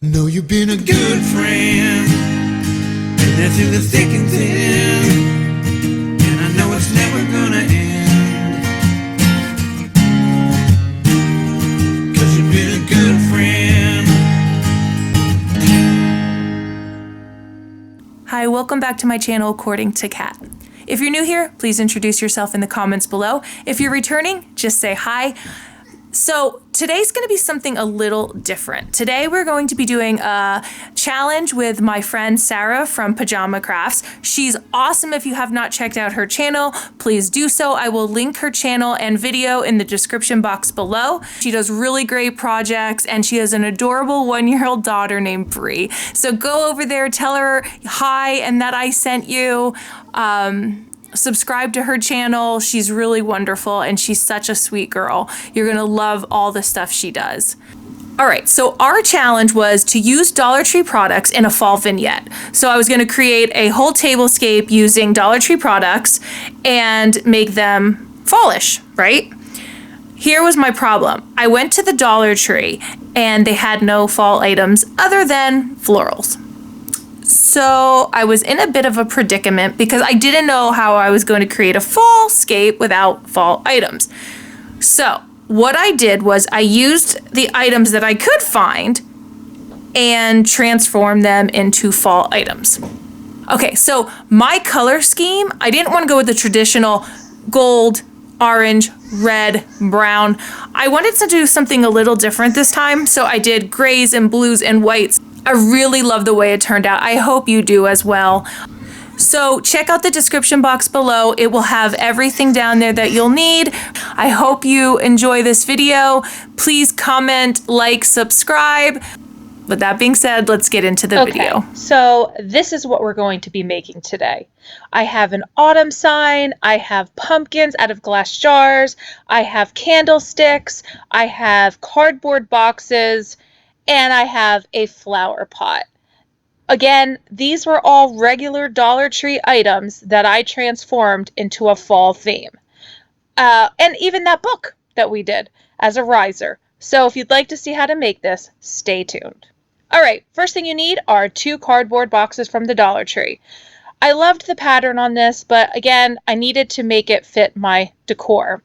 Know you've been a good friend, been there through the thick and thin, and I know it's never gonna end, 'cause you've been a good friend. Hi, welcome back to my channel, According to Kat. If you're new here, please introduce yourself in the comments below. If you're returning, just say hi. So today's going to be something a little different. Today we're going to be doing a challenge with my friend Sarah from Pajama Crafts. She's awesome. If you have not checked out her channel, please do so. I will link her channel and video in the description box below. She does really great projects and she has an adorable 1-year-old daughter named Bree. So go over there, tell her hi and that I sent you. Subscribe to her channel. She's really wonderful and she's such a sweet girl. You're gonna love all the stuff she does. All right, so our challenge was to use Dollar Tree products in a fall vignette. So I was gonna create a whole tablescape using Dollar Tree products and make them fallish, right? Here was my problem. I went to the Dollar Tree and they had no fall items other than florals. So I was in a bit of a predicament because I didn't know how I was going to create a fall scape without fall items. So what I did was I used the items that I could find and transformed them into fall items. Okay, so my color scheme, I didn't want to go with the traditional gold, orange, red, brown. I wanted to do something a little different this time, so I did grays and blues and whites. I really love the way it turned out. I hope you do as well. So check out the description box below. It will have everything down there that you'll need. I hope you enjoy this video. Please comment, like, subscribe. With that being said, let's get into the video. So this is what we're going to be making today. I have an autumn sign, I have pumpkins out of glass jars, I have candlesticks, I have cardboard boxes, and I have a flower pot. Again, these were all regular Dollar Tree items that I transformed into a fall theme. And even that book that we did as a riser. So if you'd like to see how to make this, stay tuned. All right, first thing you need are 2 cardboard boxes from the Dollar Tree. I loved the pattern on this, but again, I needed to make it fit my decor.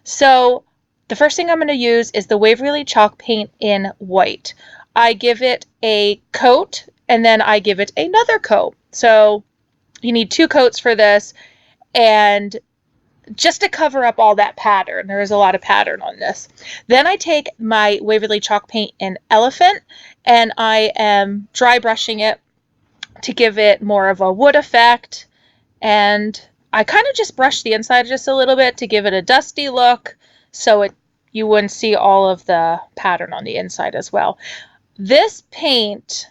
So the first thing I'm going to use is the Waverly Chalk Paint in white. I give it a coat and then I give it another coat. So you need 2 coats for this, and just to cover up all that pattern. There is a lot of pattern on this. Then I take my Waverly Chalk Paint in Elephant and I am dry brushing it to give it more of a wood effect. And I kind of just brush the inside just a little bit to give it a dusty look, so you wouldn't see all of the pattern on the inside as well. This paint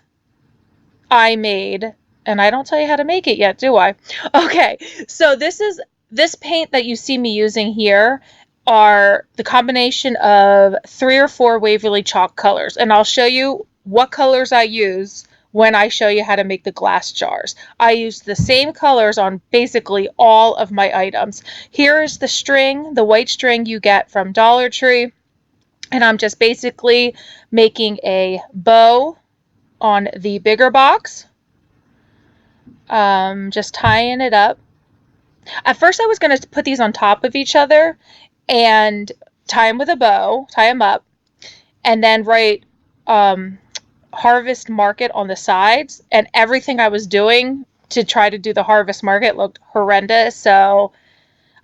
I made, and I don't tell you how to make it yet, do I? Okay, so this paint that you see me using here are the combination of 3 or 4 Waverly Chalk colors, and I'll show you what colors I use when I show you how to make the glass jars. I use the same colors on basically all of my items. Here's the string, the white string you get from Dollar Tree, and I'm just basically making a bow on the bigger box. Just tying it up. At first I was going to put these on top of each other and tie them with a bow, tie them up, and then write Harvest Market on the sides, and everything I was doing to try to do the Harvest Market looked horrendous, so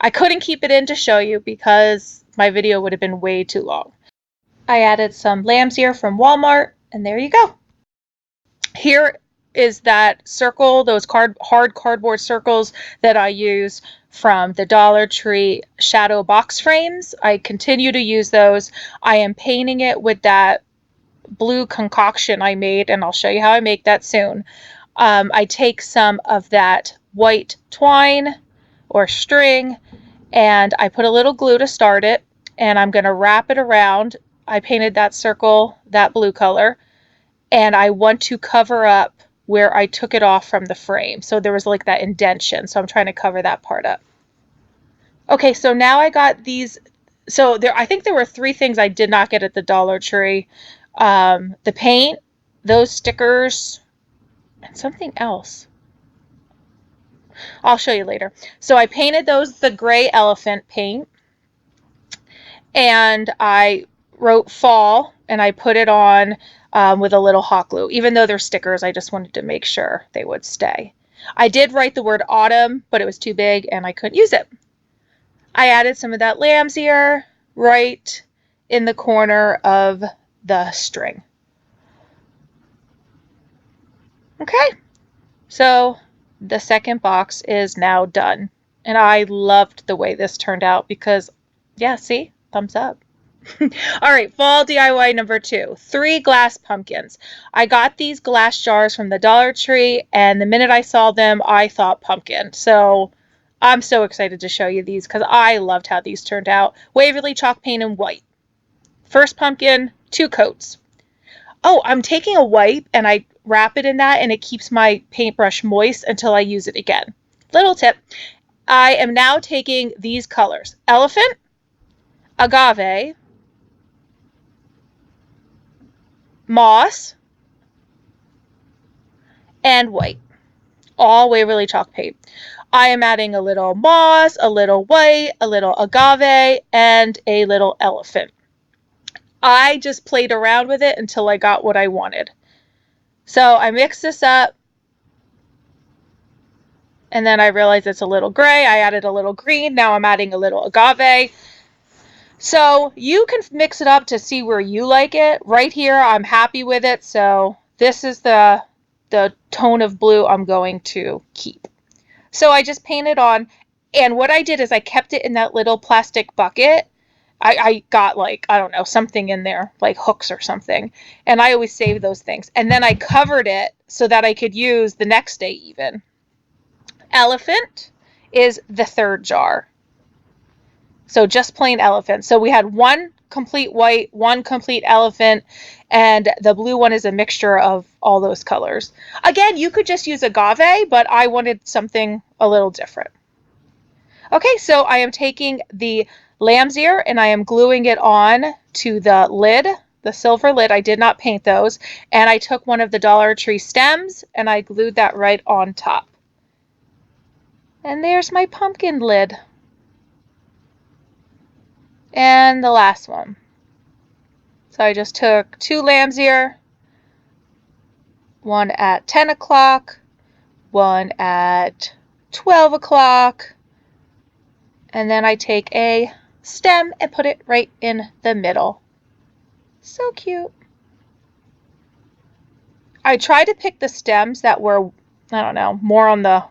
I couldn't keep it in to show you because my video would have been way too long. I added some lamb's ear from Walmart, and there you go. Here is that circle, those hard cardboard circles that I use from the Dollar Tree shadow box frames. I continue to use those. I am painting it with that blue concoction I made, and I'll show you how I make that soon. I take some of that white twine or string and I put a little glue to start it, and I'm going to wrap it around. I painted that circle that blue color, and I want to cover up where I took it off from the frame. So there was like that indentation, so I'm trying to cover that part up. Okay, so now I got these. So I think there were 3 things I did not get at the Dollar Tree. The paint, those stickers and something else. I'll show you later. So I painted those the gray elephant paint, and I wrote fall, and I put it on with a little hot glue. Even though they're stickers, I just wanted to make sure they would stay. I did write the word autumn, but it was too big and I couldn't use it. I added some of that lamb's ear right in the corner of the string. Okay, so the second box is now done. And I loved the way this turned out because, yeah, see? Thumbs up. All right, fall DIY number 2, 3 glass pumpkins. I got these glass jars from the Dollar Tree, and the minute I saw them, I thought pumpkin. So I'm so excited to show you these because I loved how these turned out. Waverly Chalk Paint in white. First pumpkin, 2 coats. Oh, I'm taking a wipe and I wrap it in that, and it keeps my paintbrush moist until I use it again. Little tip. I am now taking these colors: elephant, agave, moss, and white. All Waverly Chalk Paint. I am adding a little moss, a little white, a little agave, and a little elephant. I just played around with it until I got what I wanted. So I mixed this up, and then I realized it's a little gray. I added a little green. Now I'm adding a little agave. So you can mix it up to see where you like it. Right here, I'm happy with it. So this is the tone of blue I'm going to keep. So I just painted on, and what I did is I kept it in that little plastic bucket. I got, like, I don't know, something in there, like hooks or something. And I always save those things. And then I covered it so that I could use the next day even. Elephant is the third jar. So just plain elephant. So we had 1 complete white, 1 complete elephant, and the blue one is a mixture of all those colors. Again, you could just use agave, but I wanted something a little different. Okay, so I am taking the lamb's ear and I am gluing it on to the lid, the silver lid. I did not paint those. And I took one of the Dollar Tree stems and I glued that right on top. And there's my pumpkin lid. And the last one. So I just took 2 lamb's ear, one at 10 o'clock, one at 12 o'clock, and then I take a stem and put it right in the middle. So cute. I tried to pick the stems that were, I don't know, more on the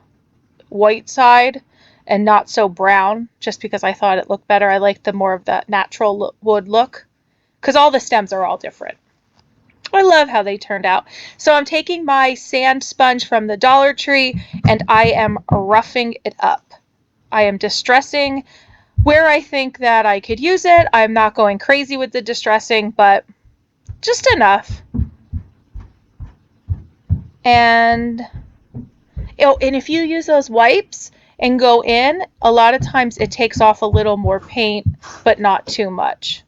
white side and not so brown, just because I thought it looked better. I liked the more of the natural wood look, because all the stems are all different. I love how they turned out. So I'm taking my sand sponge from the Dollar Tree and I am roughing it up. I am distressing where I think that I could use it. I'm not going crazy with the distressing, but just enough. And if you use those wipes and go in, a lot of times it takes off a little more paint, but not too much.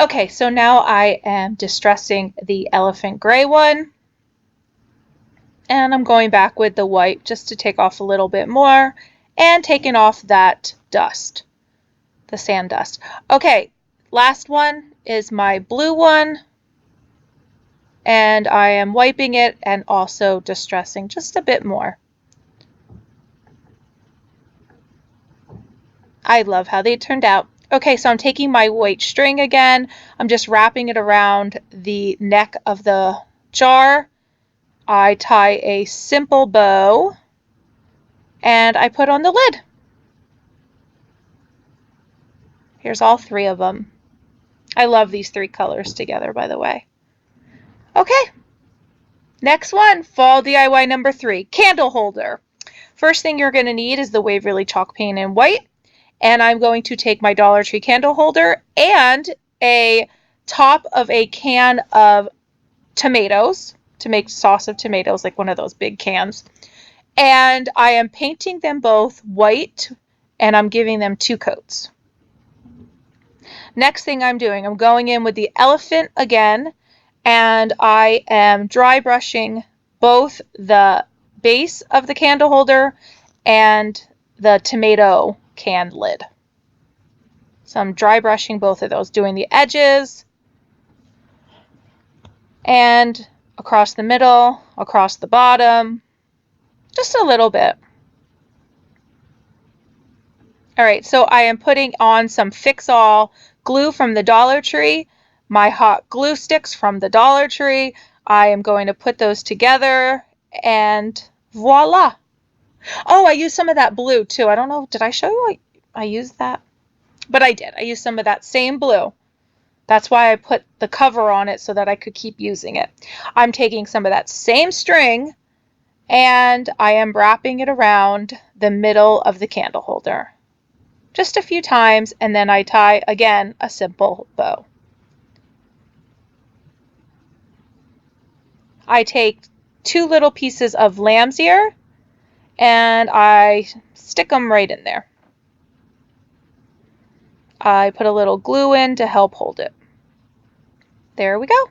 Okay, so now I am distressing the elephant gray one. And I'm going back with the white just to take off a little bit more and taking off that dust, the sand dust. Okay, last one is my blue one. And I am wiping it and also distressing just a bit more. I love how they turned out. Okay, so I'm taking my white string again. I'm just wrapping it around the neck of the jar. I tie a simple bow and I put on the lid. Here's all 3 of them. I love these 3 colors together, by the way. Okay, next one, fall DIY number 3, candle holder. First thing you're going to need is the Waverly Chalk Paint in white. And I'm going to take my Dollar Tree candle holder and a top of a can of tomatoes to make sauce of tomatoes, like one of those big cans. And I am painting them both white and I'm giving them 2 coats. Next thing I'm doing, I'm going in with the elephant again and I am dry brushing both the base of the candle holder and the tomato can lid. So I'm dry brushing both of those, doing the edges and across the middle, across the bottom, just a little bit. All right, so I am putting on some Fix-All glue from the Dollar Tree, my hot glue sticks from the Dollar Tree. I am going to put those together and voila. Oh, I used some of that blue too. I don't know, did I show you I used that? But I did. I used some of that same blue. That's why I put the cover on it so that I could keep using it. I'm taking some of that same string and I am wrapping it around the middle of the candle holder. Just a few times, and then I tie again a simple bow. I take 2 little pieces of lamb's ear and I stick them right in there. I put a little glue in to help hold it. There we go.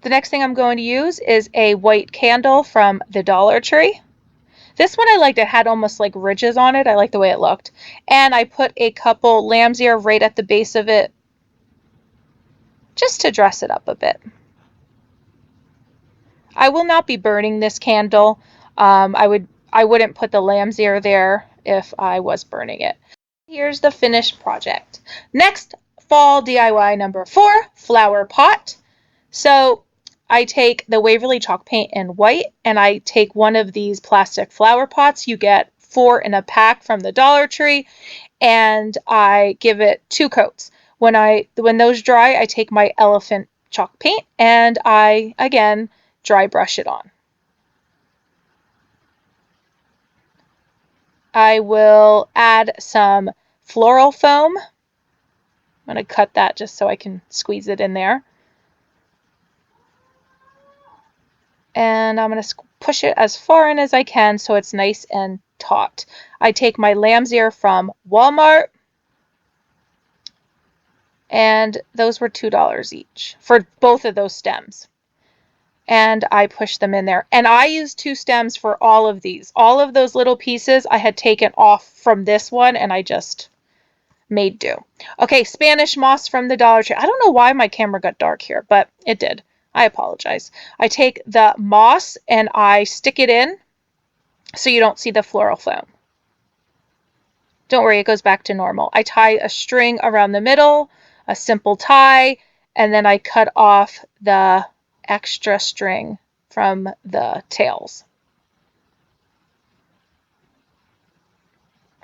The next thing I'm going to use is a white candle from the Dollar Tree. This one I liked. It had almost like ridges on it. I like the way it looked. And I put a couple lamb's ear right at the base of it just to dress it up a bit. I will not be burning this candle. I wouldn't put the lamb's ear there if I was burning it. Here's the finished project. Next, fall DIY number 4, flower pot. So I take the Waverly Chalk Paint in white and I take one of these plastic flower pots. You get 4 in a pack from the Dollar Tree, and I give it 2 coats. When those dry, I take my elephant chalk paint and I again dry brush it on. I will add some floral foam. I'm going to cut that just so I can squeeze it in there. And I'm going to push it as far in as I can so it's nice and taut. I take my lamb's ear from Walmart, and those were $2 each for both of those stems. And I push them in there. And I used 2 stems for all of these. All of those little pieces I had taken off from this one, and I just made do. Okay, Spanish moss from the Dollar Tree. I don't know why my camera got dark here, but it did. I apologize. I take the moss and I stick it in so you don't see the floral foam. Don't worry, it goes back to normal. I tie a string around the middle, a simple tie, and then I cut off the extra string from the tails.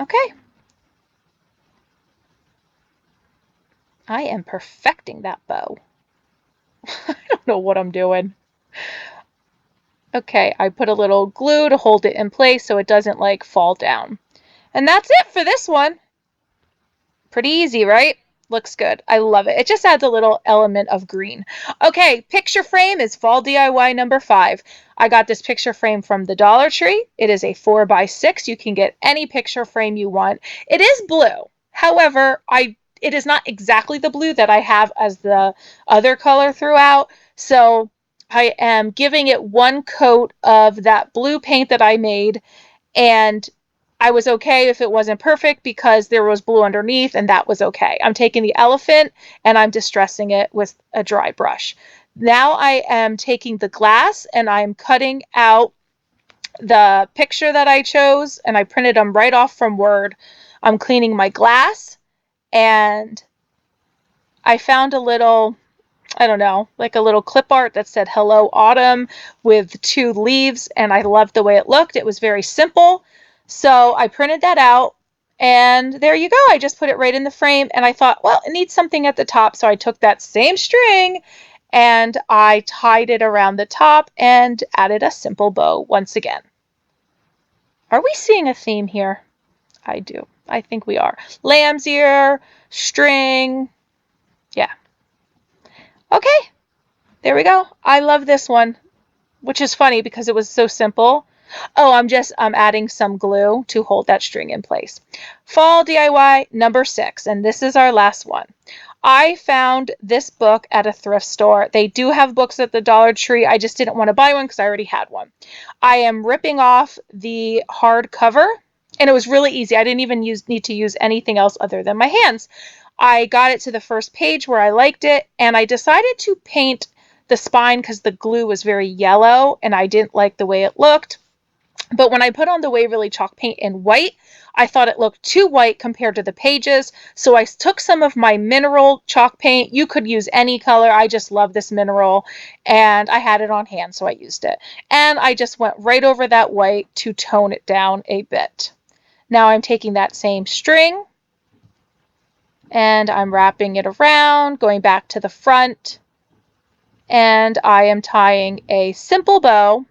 Okay. I am perfecting that bow. I don't know what I'm doing. Okay, I put a little glue to hold it in place so it doesn't like fall down. And that's it for this one. Pretty easy, right? Looks good. I love it. It just adds a little element of green. Okay, picture frame is fall DIY number 5. I got this picture frame from the Dollar Tree. It is a 4x6. You can get any picture frame you want. It is blue. However, it is not exactly the blue that I have as the other color throughout. So I am giving it 1 coat of that blue paint that I made, and I was okay if it wasn't perfect because there was blue underneath, and that was okay. I'm taking the elephant and I'm distressing it with a dry brush. Now I am taking the glass and I'm cutting out the picture that I chose, and I printed them right off from Word. I'm cleaning my glass, and I found a little, I don't know, like a little clip art that said Hello Autumn with 2 leaves, and I loved the way it looked. It was very simple. So I printed that out, and there you go. I just put it right in the frame, and I thought, well, it needs something at the top. So I took that same string and I tied it around the top and added a simple bow once again. Are we seeing a theme here? I do. I think we are. Lamb's ear, string. Yeah. Okay. There we go. I love this one, which is funny because it was so simple. Oh, I'm adding some glue to hold that string in place. Fall DIY number 6, and this is our last one. I found this book at a thrift store. They do have books at the Dollar Tree. I just didn't want to buy one because I already had one. I am ripping off the hardcover, and it was really easy. I didn't even need to use anything else other than my hands. I got it to the first page where I liked it, and I decided to paint the spine because the glue was very yellow and I didn't like the way it looked. But when I put on the Waverly Chalk Paint in white, I thought it looked too white compared to the pages. So I took some of my mineral chalk paint. You could use any color. I just love this mineral. And I had it on hand, so I used it. And I just went right over that white to tone it down a bit. Now I'm taking that same string and I'm wrapping it around, going back to the front. And I am tying a simple bow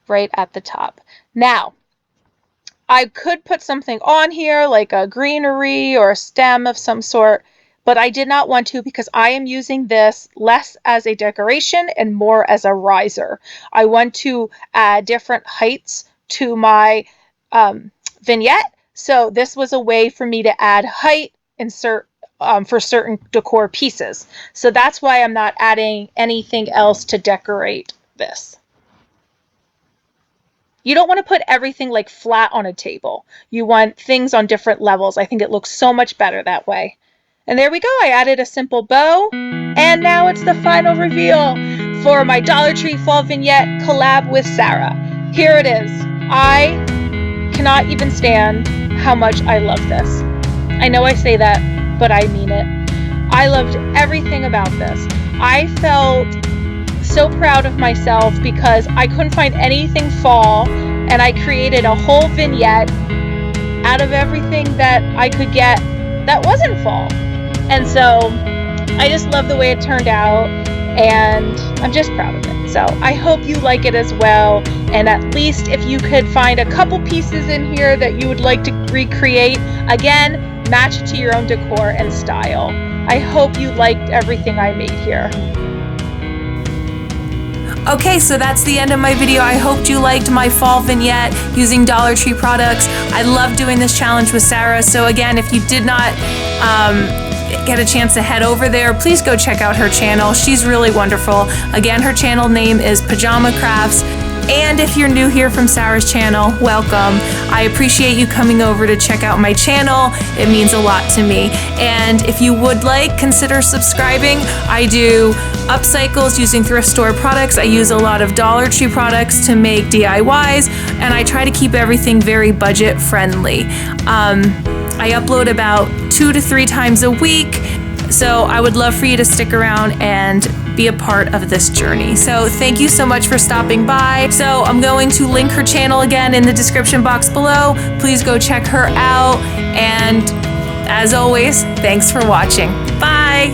right at the top. Now, I could put something on here like a greenery or a stem of some sort, but I did not want to because I am using this less as a decoration and more as a riser. I want to add different heights to my vignette, so this was a way for me to add height for certain decor pieces. So that's why I'm not adding anything else to decorate this. You don't want to put everything like flat on a table. You want things on different levels. I think it looks so much better that way. And there we go. I added a simple bow. And now it's the final reveal for my Dollar Tree Fall Vignette collab with Sarah. Here it is. I cannot even stand how much I love this. I know I say that, but I mean it. I loved everything about this. I felt so proud of myself because I couldn't find anything fall, and I created a whole vignette out of everything that I could get that wasn't fall. And so I just love the way it turned out, and I'm just proud of it. So I hope you like it as well, and at least if you could find a couple pieces in here that you would like to recreate, again, match it to your own decor and style. I hope you liked everything I made here. Okay, so that's the end of my video. I hope you liked my fall vignette using Dollar Tree products. I love doing this challenge with Sarah. So again, if you did not get a chance to head over there, please go check out her channel. She's really wonderful. Again, her channel name is Pajama Crafts. And if you're new here from Sarah's channel, welcome. I appreciate you coming over to check out my channel. It means a lot to me. And if you would like, consider subscribing. I do upcycles using thrift store products. I use a lot of Dollar Tree products to make DIYs, and I try to keep everything very budget friendly. I upload about 2 to 3 times a week, so I would love for you to stick around and be a part of this journey. So thank you so much for stopping by. So I'm going to link her channel again in the description box below. Please go check her out. And as always, thanks for watching. Bye.